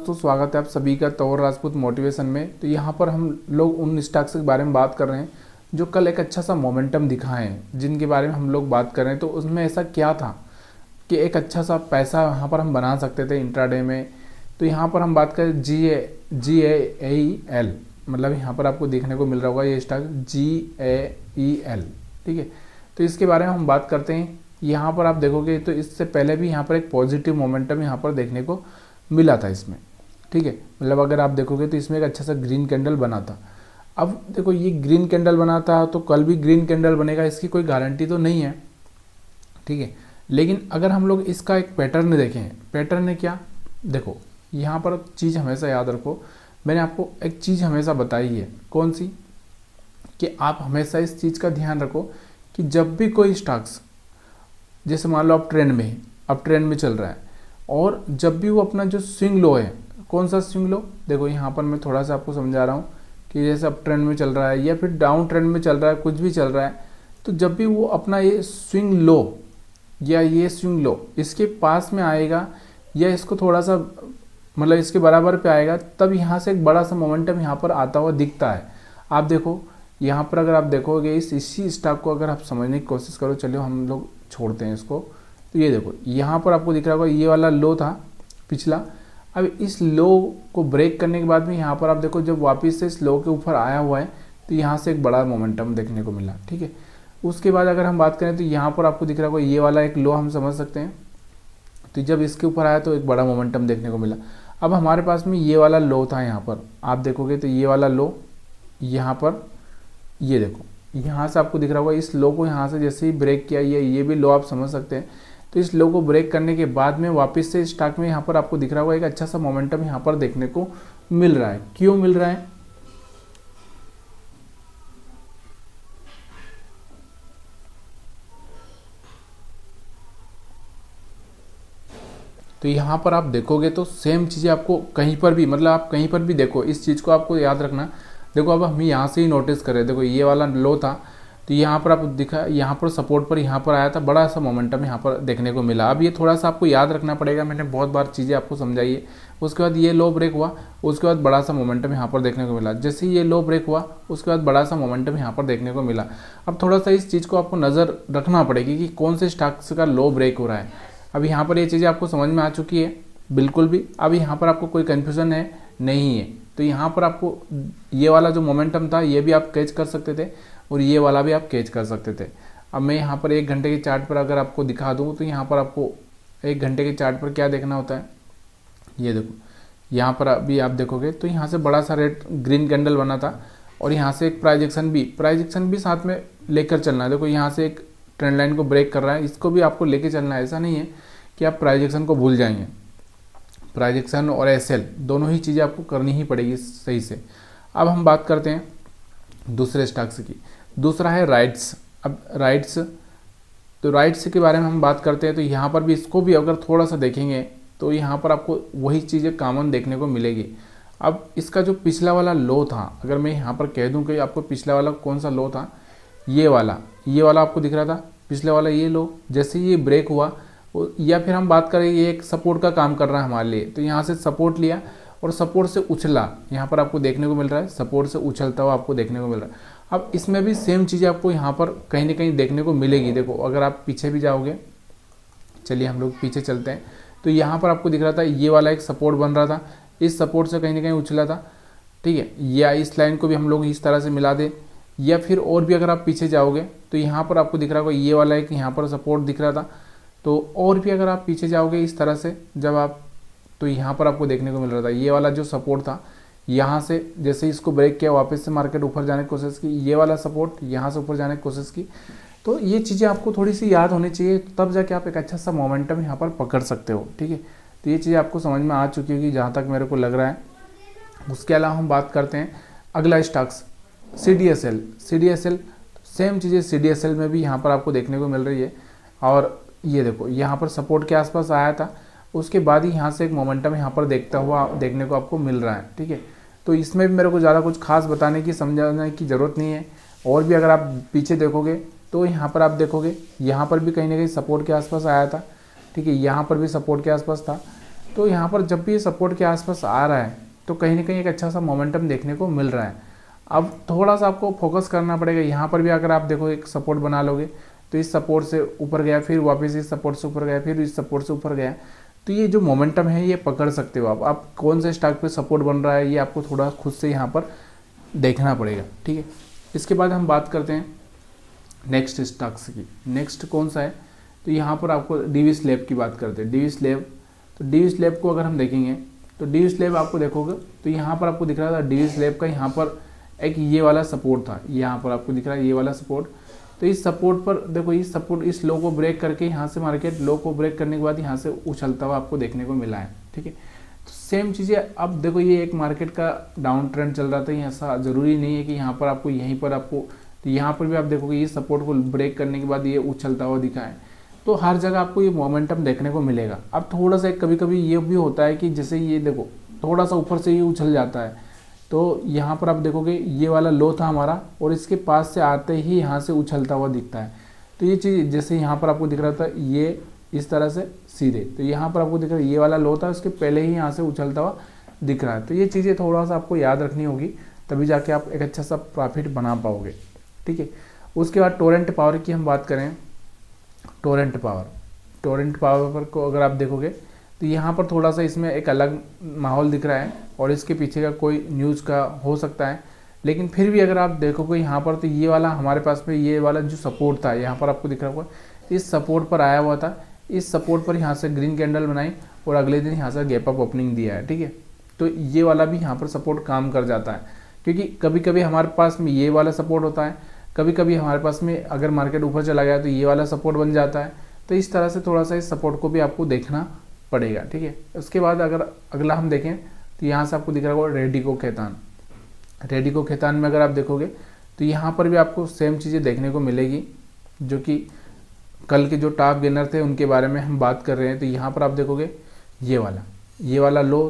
दोस्तों स्वागत है आप सभी का तौर राजपूत मोटिवेशन में। तो यहाँ पर हम लोग उन स्टॉक्स के बारे में बात कर रहे हैं जो कल एक अच्छा सा मोमेंटम दिखाए हैं, जिनके बारे में हम लोग बात कर रहे हैं। तो उसमें ऐसा क्या था कि एक अच्छा सा पैसा यहाँ पर हम बना सकते थे इंट्राडे में। तो यहाँ पर हम बात करें GAEL, मतलब यहाँ पर आपको देखने को मिल रहा होगा ये स्टॉक GAEL, ठीक है। तो इसके बारे में हम बात करते हैं। यहाँ पर आप देखोगे तो इससे पहले भी यहाँ पर एक पॉजिटिव मोमेंटम यहाँ पर देखने को मिला था इसमें, ठीक है। मतलब अगर आप देखोगे तो इसमें एक अच्छा सा ग्रीन कैंडल बना था। अब देखो ये ग्रीन कैंडल बना था तो कल भी ग्रीन कैंडल बनेगा, इसकी कोई गारंटी तो नहीं है, ठीक है। लेकिन अगर हम लोग इसका एक पैटर्न देखें, पैटर्न है क्या, देखो यहाँ पर चीज़ हमेशा याद रखो, मैंने आपको एक चीज़ हमेशा बताई है, कौन सी, कि आप हमेशा इस चीज़ का ध्यान रखो कि जब भी कोई स्टॉक्स, जैसे मान लो आप ट्रेंड में है, अब ट्रेंड में चल रहा है, और जब भी वो अपना जो स्विंग लो है, कौन सा स्विंग लो, देखो यहाँ पर मैं थोड़ा सा आपको समझा रहा हूँ कि जैसे अब ट्रेंड में चल रहा है या फिर डाउन ट्रेंड में चल रहा है, कुछ भी चल रहा है, तो जब भी वो अपना ये स्विंग लो या ये स्विंग लो इसके पास में आएगा या इसको थोड़ा सा मतलब इसके बराबर पे आएगा, तब यहाँ से एक बड़ा सा मोमेंटम यहाँ पर आता हुआ दिखता है। आप देखो यहाँ पर अगर आप देखोगे इसी स्टॉक को अगर आप समझने की कोशिश करो, चलिए हम लोग छोड़ते हैं इसको। तो ये देखो यहाँ पर आपको दिख रहा होगा ये वाला लो था पिछला। अब इस लो को ब्रेक करने के बाद में यहाँ पर आप देखो जब वापस से इस लो के ऊपर आया हुआ है तो यहाँ से एक बड़ा मोमेंटम देखने को मिला, ठीक है। उसके बाद अगर हम बात करें तो यहाँ पर आपको दिख रहा होगा ये वाला एक लो हम समझ सकते हैं, तो जब इसके ऊपर आया तो एक बड़ा मोमेंटम देखने को मिला। अब हमारे पास में ये वाला लो था, यहाँ पर आप देखोगे तो ये वाला लो यहाँ पर, ये देखो यहाँ से आपको दिख रहा होगा इस लो को यहाँ से जैसे ही ब्रेक किया, ये भी लो आप समझ सकते हैं। तो इस लो को ब्रेक करने के बाद में वापस से स्टॉक में यहाँ पर आपको दिख रहा होगा एक अच्छा सा मोमेंटम यहाँ पर देखने को मिल रहा है। क्यों मिल रहा है, तो यहाँ पर आप देखोगे तो सेम चीज़ें आपको कहीं पर भी, मतलब आप कहीं पर भी देखो इस चीज़ को आपको याद रखना। देखो अब हम यहाँ से ही नोटिस करें, देखो ये वाला लो था तो यहाँ पर आप दिखा, यहाँ पर सपोर्ट पर यहाँ पर आया था, बड़ा सा मोमेंटम यहाँ पर देखने को मिला। अब ये थोड़ा सा आपको याद रखना पड़ेगा, मैंने बहुत बार चीज़ें आपको समझाई है। उसके बाद ये लो ब्रेक हुआ, उसके बाद बड़ा सा मोमेंटम यहाँ पर देखने को मिला। जैसे ये लो ब्रेक हुआ उसके बाद बड़ा सा मोमेंटम यहाँ पर देखने को मिला। अब थोड़ा सा इस चीज़ को आपको नज़र रखना पड़ेगी कि कौन से स्टॉक्स का लो ब्रेक हो रहा है। अब यहाँ पर ये चीज़ें आपको समझ में आ चुकी है बिल्कुल भी, अब यहाँ पर आपको कोई कन्फ्यूज़न है नहीं है। तो यहाँ पर आपको ये वाला जो मोमेंटम था ये भी आप कैच कर सकते थे और ये वाला भी आप कैच कर सकते थे। अब मैं यहाँ पर 1 घंटे के चार्ट पर अगर आपको दिखा दूँ तो यहाँ पर आपको 1 घंटे के चार्ट पर क्या देखना होता है, ये देखो यहाँ पर अभी आप देखोगे तो यहाँ से बड़ा सा रेड ग्रीन कैंडल बना था और यहाँ से एक प्राइजेक्शन भी साथ में लेकर चलना है। देखो यहाँ से एक ट्रेंड लाइन को ब्रेक कर रहा है, इसको भी आपको लेके चलना है। ऐसा नहीं है कि आप प्राइजेक्शन को भूल जाएंगे, प्राइजेक्शन और एसएल दोनों ही चीज़ें आपको करनी ही पड़ेगी सही से। अब हम बात करते हैं दूसरे स्टॉक्स की, दूसरा है राइट्स। अब राइट्स, तो राइट्स के बारे में हम बात करते हैं तो यहाँ पर भी इसको भी अगर थोड़ा सा देखेंगे तो यहाँ पर आपको वही चीज़ें कॉमन देखने को मिलेगी। अब इसका जो पिछला वाला लो था, अगर मैं यहाँ पर कह दूँ कि आपको पिछला वाला कौन सा लो था, ये वाला आपको दिख रहा था पिछले वाला ये लो, जैसे ये ब्रेक हुआ या फिर हम बात करें ये एक सपोर्ट का काम कर रहा है हमारे लिए, तो यहाँ से सपोर्ट लिया और सपोर्ट से उछला, यहाँ पर आपको देखने को मिल रहा है सपोर्ट से उछलता हुआ आपको देखने को मिल रहा है। अब इसमें भी सेम चीज़ें आपको यहाँ पर कहीं ना कहीं देखने को मिलेगी। देखो अगर आप पीछे भी जाओगे, चलिए हम लोग पीछे चलते हैं, तो यहाँ पर आपको दिख रहा था ये वाला एक सपोर्ट बन रहा था, इस सपोर्ट से कहीं ना कहीं उछला था, ठीक है। या इस लाइन को भी हम लोग इस तरह से मिला दें, या फिर और भी अगर आप पीछे जाओगे तो यहाँ पर आपको दिख रहा होगा ये वाला एक यहाँ पर सपोर्ट दिख रहा था। तो और भी अगर आप पीछे जाओगे इस तरह से जब आप, तो यहाँ पर आपको देखने को मिल रहा था ये वाला जो सपोर्ट था, यहाँ से जैसे इसको ब्रेक किया वापस से मार्केट ऊपर जाने की कोशिश की, ये वाला सपोर्ट यहाँ से ऊपर जाने की कोशिश की। तो ये चीज़ें आपको थोड़ी सी याद होनी चाहिए, तब जाके आप एक अच्छा सा मोमेंटम यहाँ पर पकड़ सकते हो, ठीक है। तो ये चीज़ें आपको समझ में आ चुकी होगी जहाँ तक मेरे को लग रहा है। उसके अलावा हम बात करते हैं अगला स्टॉक्स CDSL। सेम चीज़ें CDSL में भी यहाँ पर आपको देखने को मिल रही है। और ये देखो यहाँ पर सपोर्ट के आसपास आया था, उसके बाद ही यहाँ से एक मोमेंटम यहाँ पर देखता हुआ देखने को आपको मिल रहा है, ठीक है। तो इसमें भी मेरे को ज़्यादा कुछ खास बताने की समझाने की ज़रूरत नहीं है। और भी अगर आप पीछे देखोगे तो यहाँ पर आप देखोगे यहाँ पर भी कहीं ना कहीं सपोर्ट के आसपास आया था, ठीक है। यहाँ पर भी सपोर्ट के आसपास था, तो यहाँ पर जब भी ये सपोर्ट के आसपास आ रहा है तो कहीं ना कहीं एक अच्छा सा मोमेंटम देखने को मिल रहा है। अब थोड़ा सा आपको फोकस करना पड़ेगा। यहाँ पर भी अगर आप देखो एक सपोर्ट बना लोगे तो इस सपोर्ट से ऊपर गया, फिर वापस इस सपोर्ट से ऊपर गया, फिर इस सपोर्ट से ऊपर गया, तो ये जो मोमेंटम है ये पकड़ सकते हो आप कौन से स्टॉक पे सपोर्ट बन रहा है ये आपको थोड़ा खुद से यहाँ पर देखना पड़ेगा, ठीक है। इसके बाद हम बात करते हैं नेक्स्ट स्टॉक्स की। नेक्स्ट कौन सा है, तो यहाँ पर आपको डीवी स्लैब की बात करते हैं। डीवी स्लैब, तो डीवी स्लैब को अगर हम देखेंगे तो डीवी स्लैब आपको देखोगे तो यहाँ पर आपको दिख रहा था डीवी स्लैब का यहाँ पर एक ये वाला सपोर्ट था, यहाँ पर आपको दिख रहा है ये वाला सपोर्ट। तो इस सपोर्ट पर देखो, इस सपोर्ट इस लो को ब्रेक करके यहाँ से मार्केट लो को ब्रेक करने के बाद यहाँ से उछलता हुआ आपको देखने को मिला है, ठीक है। तो सेम चीज़ें अब देखो, ये एक मार्केट का डाउन ट्रेंड चल रहा था, ऐसा ज़रूरी नहीं है कि यहाँ पर आपको यहीं पर आपको, तो यहाँ पर भी आप देखोगे ये सपोर्ट को ब्रेक करने के बाद ये उछलता हुआ दिखा है। तो हर जगह आपको ये मोमेंटम देखने को मिलेगा। अब थोड़ा सा कभी कभी ये भी होता है कि जैसे ये देखो थोड़ा सा ऊपर से ये उछल जाता है, तो यहाँ पर आप देखोगे ये वाला लो था हमारा और इसके पास से आते ही यहाँ से उछलता हुआ दिखता है। तो ये चीज़ जैसे यहाँ पर आपको दिख रहा था ये इस तरह से सीधे, तो यहाँ पर आपको दिख रहा है ये वाला लो था, उसके पहले ही यहाँ से उछलता हुआ दिख रहा है। तो ये चीज़ें थोड़ा सा आपको याद रखनी होगी, तभी जाके आप एक अच्छा सा प्रॉफिट बना पाओगे, ठीक है। उसके बाद टोरेंट पावर की हम बात करें, टोरेंट पावर पर को अगर आप देखोगे तो यहाँ पर थोड़ा सा इसमें एक अलग माहौल दिख रहा है और इसके पीछे का कोई न्यूज़ का हो सकता है, लेकिन फिर भी अगर आप देखोगे यहाँ पर तो ये वाला हमारे पास में ये वाला जो सपोर्ट था यहाँ पर आपको दिख रहा होगा, इस सपोर्ट पर आया हुआ था। इस सपोर्ट पर यहाँ से ग्रीन कैंडल बनाई और अगले दिन यहाँ से गैप अप ओपनिंग दिया है, ठीक है। तो ये वाला भी यहाँ पर सपोर्ट काम कर जाता है, क्योंकि कभी कभी हमारे पास में ये वाला सपोर्ट होता है, कभी कभी हमारे पास में अगर मार्केट ऊपर चला गया तो ये वाला सपोर्ट बन जाता है। तो इस तरह से थोड़ा सा इस सपोर्ट को भी आपको देखना पड़ेगा, ठीक है। उसके बाद अगर अगला हम देखें तो यहाँ से आपको दिख रहा होगा रेडिको खैतान। रेडिको खैतान में अगर आप देखोगे तो यहाँ पर भी आपको सेम चीज़ें देखने को मिलेगी, जो कि कल के जो टॉप गेनर थे उनके बारे में हम बात कर रहे हैं। तो यहाँ पर आप देखोगे ये वाला लो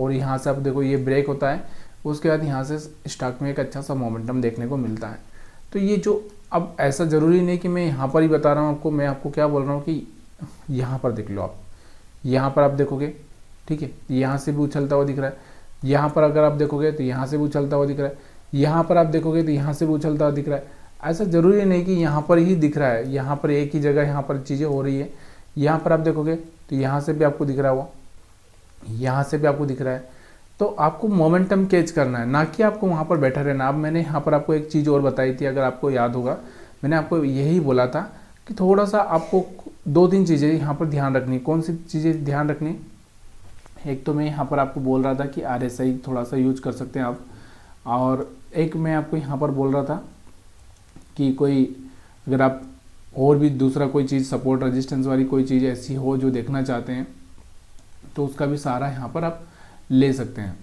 और यहाँ से आप देखो ये ब्रेक होता है, उसके बाद यहाँ से स्टॉक में एक अच्छा सा मोमेंटम देखने को मिलता है। तो ये जो अब ऐसा ज़रूरी नहीं कि मैं यहाँ पर ही बता रहा हूँ आपको, मैं आपको क्या बोल रहा हूँ कि यहाँ पर देख लो आप, यहाँ पर आप देखोगे, ठीक है, यहाँ से भी उछलता हुआ दिख रहा है। यहाँ पर अगर आप देखोगे तो यहाँ से भी उछलता हुआ दिख रहा है। यहाँ पर आप देखोगे तो यहाँ से भी उछलता हुआ दिख रहा है। ऐसा ज़रूरी नहीं कि यहाँ पर ही दिख रहा है, यहाँ पर एक ही जगह यहाँ पर चीज़ें हो रही है। यहाँ पर आप देखोगे तो यहाँ से भी आपको दिख रहा हुआ, यहाँ से भी आपको दिख रहा है। तो आपको मोमेंटम कैच करना है, ना कि आपको वहाँ पर बैठा रहना। अब मैंने यहाँ पर आपको एक चीज़ और बताई थी, अगर आपको याद होगा, मैंने आपको यही बोला था कि थोड़ा सा आपको 2-3 चीज़ें यहाँ पर ध्यान रखनी। कौन सी चीज़ें ध्यान रखनी, एक तो मैं यहाँ पर आपको बोल रहा था कि RSI थोड़ा सा यूज कर सकते हैं आप, और एक मैं आपको यहाँ पर बोल रहा था कि कोई अगर आप और भी दूसरा कोई चीज़ सपोर्ट रेजिस्टेंस वाली कोई चीज़ ऐसी हो जो देखना चाहते हैं तो उसका भी सहारा यहाँ पर आप ले सकते हैं।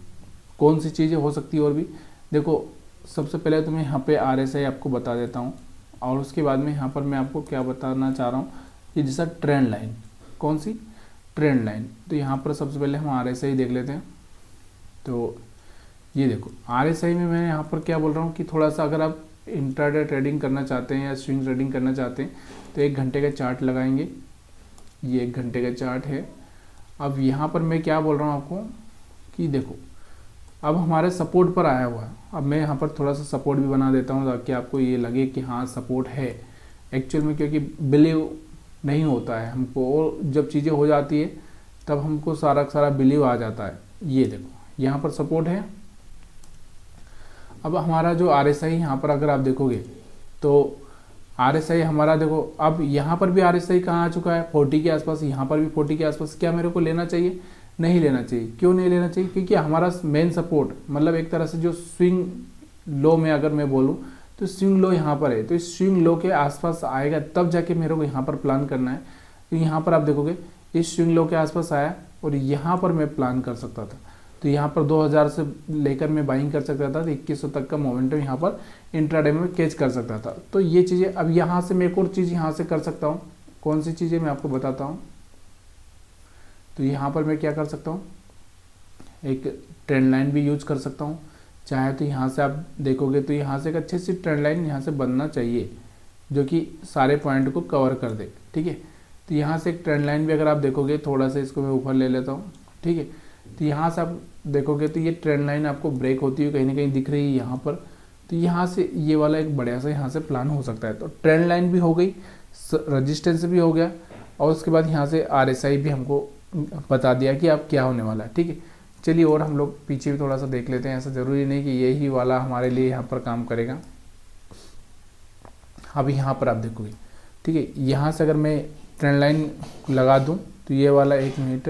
कौन सी चीज़ें हो सकती है और भी, देखो सबसे पहले तो मैं यहाँ पे RSI आपको बता देता हूँ, और उसके बाद में यहाँ पर मैं आपको क्या बताना चाह रहा हूँ कि जैसा ट्रेंड लाइन, कौन सी ट्रेंड लाइन। तो यहाँ पर सबसे पहले हम RSI देख लेते हैं। तो ये देखो RSI में मैं यहाँ पर क्या बोल रहा हूँ कि थोड़ा सा अगर आप इंट्राडे ट्रेडिंग करना चाहते हैं या स्विंग ट्रेडिंग करना चाहते हैं तो 1 घंटे का चार्ट लगाएंगे। ये 1 घंटे का चार्ट है। अब यहाँ पर मैं क्या बोल रहा हूँ आपको कि देखो अब हमारे सपोर्ट पर आया हुआ है। अब मैं यहाँ पर थोड़ा सा सपोर्ट भी बना देता हूँ ताकि आपको ये लगे कि हाँ सपोर्ट है एक्चुअल में, क्योंकि बिलीव नहीं होता है हमको, और जब चीज़ें हो जाती है तब हमको सारा बिलीव आ जाता है। ये देखो यहाँ पर सपोर्ट है। अब हमारा जो RSI यहाँ पर अगर आप देखोगे तो RSI हमारा देखो, अब यहाँ पर भी RSI कहाँ आ चुका है 40 के आसपास, यहाँ पर भी 40 के आसपास। क्या मेरे को लेना चाहिए? नहीं लेना चाहिए। क्यों नहीं लेना चाहिए? क्योंकि हमारा मेन सपोर्ट मतलब एक तरह से जो स्विंग लो में अगर मैं बोलूँ तो स्विंग लो यहाँ पर है, तो इस स्विंग लो के आसपास आएगा तब जाके मेरे को यहाँ पर प्लान करना है। तो यहाँ पर आप देखोगे इस स्विंग लो के आसपास आया और यहाँ पर मैं प्लान कर सकता था। तो यहाँ पर 2000 से लेकर मैं बाइंग कर सकता था, तो 2100 तक का मोमेंटम यहाँ पर इंट्राडे में कैच कर सकता था। तो ये चीज़ें, अब यहाँ से मैं एक और चीज़ यहाँ से कर सकता हूँ। कौन सी चीज़ें मैं आपको बताता हूँ। तो यहाँ पर मैं क्या कर सकता हूँ, एक ट्रेंड लाइन भी यूज कर सकता हूँ। चाहे तो यहाँ से आप देखोगे तो यहाँ से एक अच्छी सी ट्रेंड लाइन यहाँ से बनना चाहिए जो कि सारे पॉइंट को कवर कर दे, ठीक है। तो यहाँ से एक ट्रेंड लाइन भी अगर आप देखोगे, थोड़ा सा इसको मैं ऊपर ले लेता हूँ, ठीक है। तो यहाँ से आप देखोगे तो ये ट्रेंड लाइन आपको ब्रेक होती हुई कहीं ना कहीं दिख रही है यहाँ पर। तो यहाँ से ये वाला एक बढ़िया सा यहाँ से प्लान हो सकता है। तो ट्रेंड लाइन भी हो गई, रजिस्टेंस भी हो गया, और उसके बाद यहाँ से RSI भी हमको बता दिया कि अब क्या होने वाला है। ठीक है, चलिए और हम लोग पीछे भी थोड़ा सा देख लेते हैं। ऐसा ज़रूरी नहीं कि यही वाला हमारे लिए यहाँ पर काम करेगा। अभी यहाँ पर आप देखोगे, ठीक है, यहाँ से अगर मैं ट्रेंड लाइन लगा दूँ तो ये वाला, एक मिनट,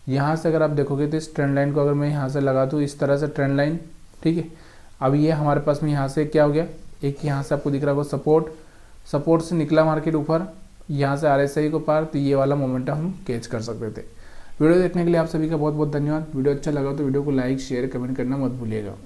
यहाँ से अगर आप देखोगे तो इस ट्रेंड लाइन को अगर मैं यहाँ से लगा दूँ इस तरह से ट्रेंड लाइन, ठीक है, अब ये हमारे पास में यहाँ से क्या हो गया, एक यहाँ से आपको दिख रहा होगा सपोर्ट से निकला मार्केट ऊपर, यहाँ से RSI को पार, तो ये वाला मोमेंटम हम कैच कर सकते थे। वीडियो देखने के लिए आप सभी का बहुत बहुत धन्यवाद। वीडियो अच्छा लगा तो वीडियो को लाइक शेयर कमेंट करना मत भूलिएगा।